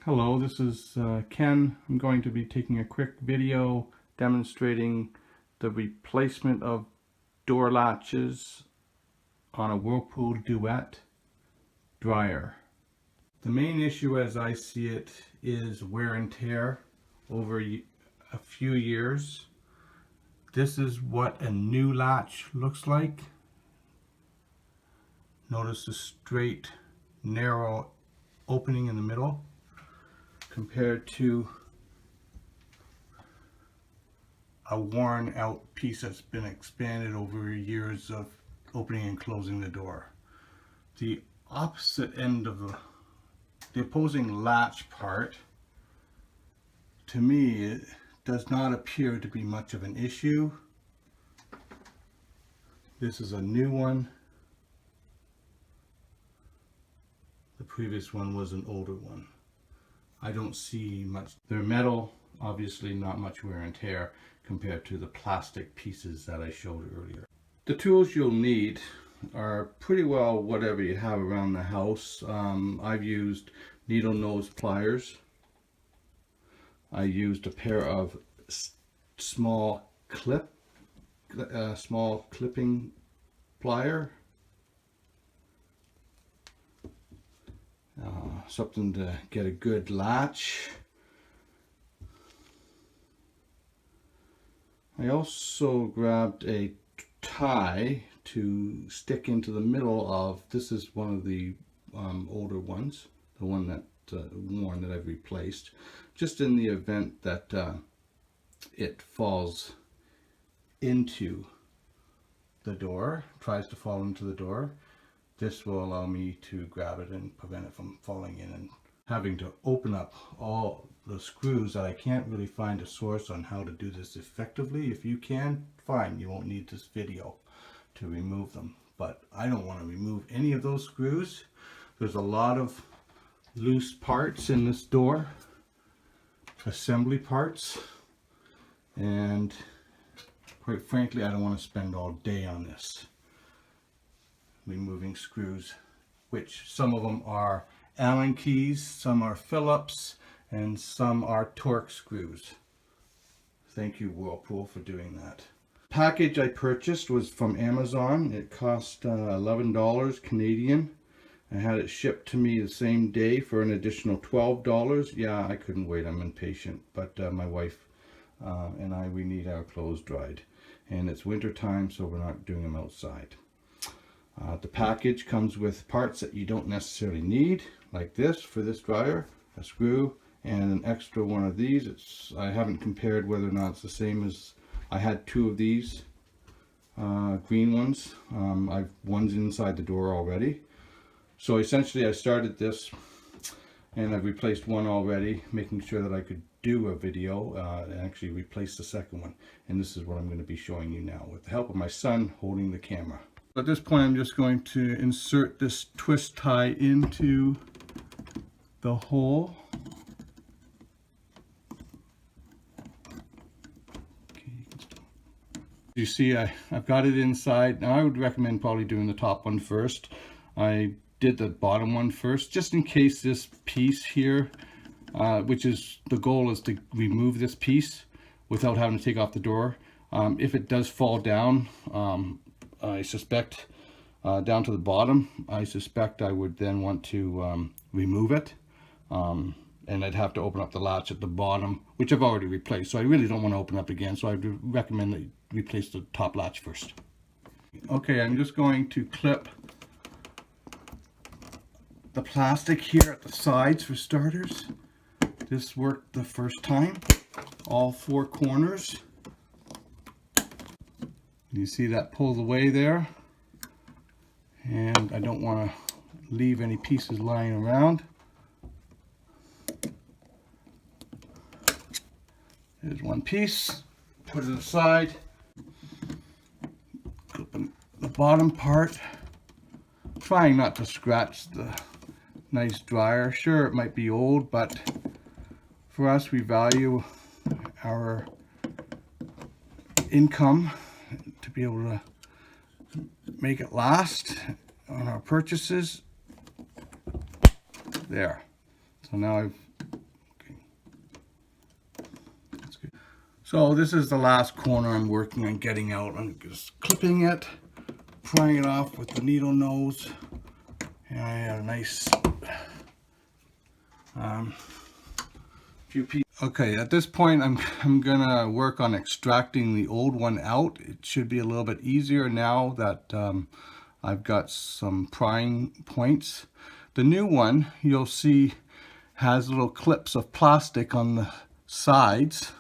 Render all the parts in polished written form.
Hello, this is Ken. I'm going to be taking a quick video demonstrating the replacement of door latches on a Whirlpool Duet dryer. The main issue as I see it is wear and tear over a few years. This is what a new latch looks like. Notice the straight, narrow opening in the middle, compared to a worn out piece that's been expanded over years of opening and closing the door. The opposite end of the opposing latch part, to me, it does not appear to be much of an issue. This is a new one. The previous one was an older one. I don't see much. They're metal, obviously not much wear and tear compared to the plastic pieces that I showed earlier. The tools you'll need are pretty well whatever you have around the house. I've used needle nose pliers. I used a pair of small clipping plier. Something to get a good latch. I also grabbed a tie to stick into the middle of, this is one of the older ones, the one that worn that I've replaced, just in the event that it falls into the door, tries to fall into the door. This will allow me to grab it and prevent it from falling in and having to open up all the screws that I can't really find a source on how to do this effectively. If you can, fine, you won't need this video to remove them. But I don't want to remove any of those screws. There's a lot of loose parts in this door, assembly parts, and quite frankly, I don't want to spend all day on this. Removing screws, which some of them are Allen keys, some are Phillips, and some are Torx screws. Thank you, Whirlpool, for doing that. Package I purchased was from Amazon. It cost $11 Canadian. I had it shipped to me the same day for an additional $12. Yeah, I couldn't wait. I'm impatient, but my wife and I, we need our clothes dried, and it's winter time, so we're not doing them outside. The package comes with parts that you don't necessarily need, like this for this dryer, a screw, and an extra one of these. I haven't compared whether or not it's the same as, I had two of these green ones. One's inside the door already. So essentially I started this and I've replaced one already, making sure that I could do a video and actually replace the second one. And this is what I'm going to be showing you now with the help of my son holding the camera. At this point, I'm just going to insert this twist tie into the hole. Okay, you see, I've got it inside. Now I would recommend probably doing the top one first. I did the bottom one first, just in case this piece here, which is the goal, is to remove this piece without having to take off the door. If it does fall down, I suspect down to the bottom, I suspect I would then want to remove it, and I'd have to open up the latch at the bottom, which I've already replaced, so I really don't want to open up again, so I would recommend that you replace the top latch first. Okay, I'm just going to clip the plastic here at the sides for starters. This worked the first time, all four corners. You see that pulls away there, and I don't want to leave any pieces lying around. There's one piece, put it aside, clip the bottom part, trying not to scratch the nice dryer. Sure, it might be old, but for us, we value our income to be able to make it last on our purchases. There. So now I've So this is the last corner I'm working on getting out. I'm just clipping it, prying it off with the needle nose. And I had a nice few pieces. Okay, at this point I'm gonna work on extracting the old one out. It should be a little bit easier now that I've got some prying points. The new one, you'll see, has little clips of plastic on the sides,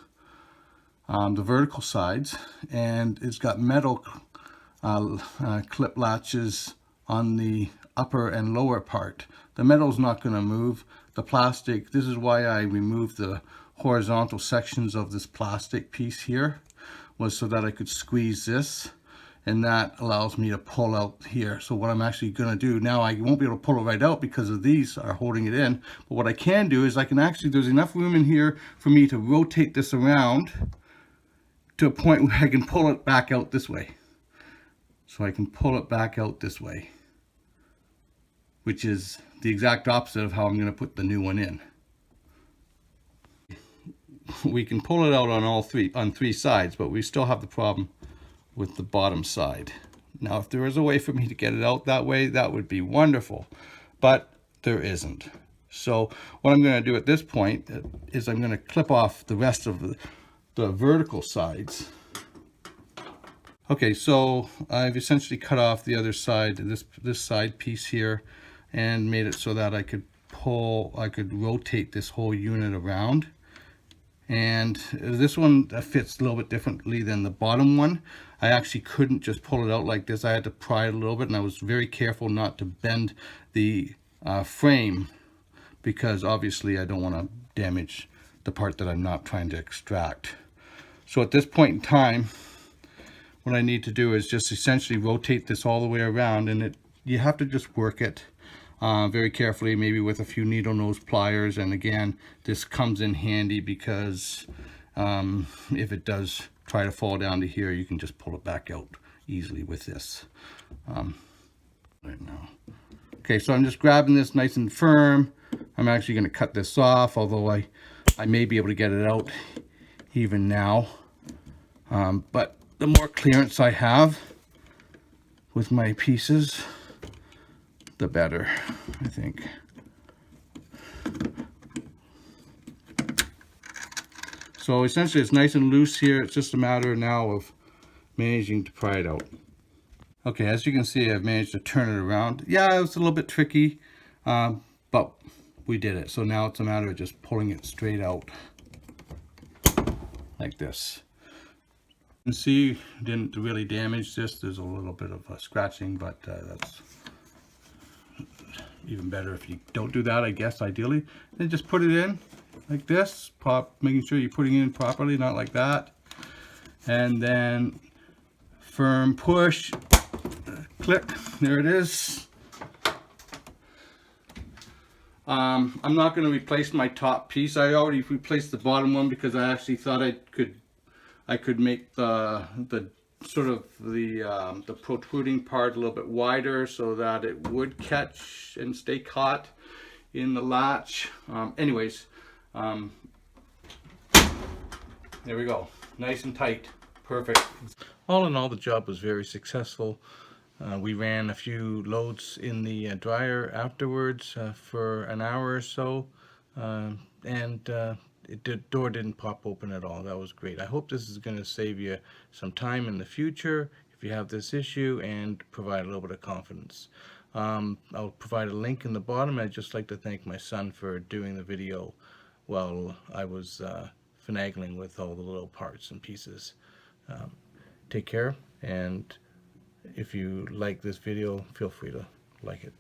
the vertical sides, and it's got metal clip latches on the upper and lower part. The metal's not going to move. The plastic, this is why I removed the horizontal sections of this plastic piece here, was so that I could squeeze this, and that allows me to pull out here. So what I'm actually going to do now, I won't be able to pull it right out because of these are holding it in, but what I can do is I can actually, there's enough room in here for me to rotate this around to a point where I can pull it back out this way. So I can pull it back out this way, which is the exact opposite of how I'm going to put the new one in. We can pull it out on three sides, but we still have the problem with the bottom side. Now, if there is a way for me to get it out that way, that would be wonderful, but there isn't. So what I'm going to do at this point is I'm going to clip off the rest of the vertical sides. Okay, so I've essentially cut off the other side, this side piece here, and made it so that I could rotate this whole unit around. And this one fits a little bit differently than the bottom one. I actually couldn't just pull it out like this. I had to pry it a little bit, and I was very careful not to bend the frame, because obviously I don't want to damage the part that I'm not trying to extract. So at this point in time, what I need to do is just essentially rotate this all the way around, and you have to just work it very carefully, maybe with a few needle nose pliers. And again, this comes in handy because if it does try to fall down to here, you can just pull it back out easily with this right now. Okay, so I'm just grabbing this nice and firm. I'm actually going to cut this off, although I may be able to get it out even now, but the more clearance I have with my pieces, the better, I think. So essentially it's nice and loose here. It's just a matter now of managing to pry it out. Okay, as you can see, I've managed to turn it around. Yeah, it was a little bit tricky, but we did it. So now it's a matter of just pulling it straight out like this. You can see, didn't really damage this. There's a little bit of scratching, but that's even better if you don't do that, I guess, ideally. Then just put it in like this, making sure you're putting it in properly, not like that. And then firm push, click, there it is. I'm not going to replace my top piece. I already replaced the bottom one because I actually thought I could make the protruding part a little bit wider so that it would catch and stay caught in the latch. Anyways, there we go, nice and tight, perfect. All in all, the job was very successful. We ran a few loads in the dryer afterwards for an hour or so, and the door didn't pop open at all. That was great. I hope this is going to save you some time in the future if you have this issue, and provide a little bit of confidence. I'll provide a link in the bottom. I'd just like to thank my son for doing the video while I was finagling with all the little parts and pieces. Take care, and if you like this video, feel free to like it.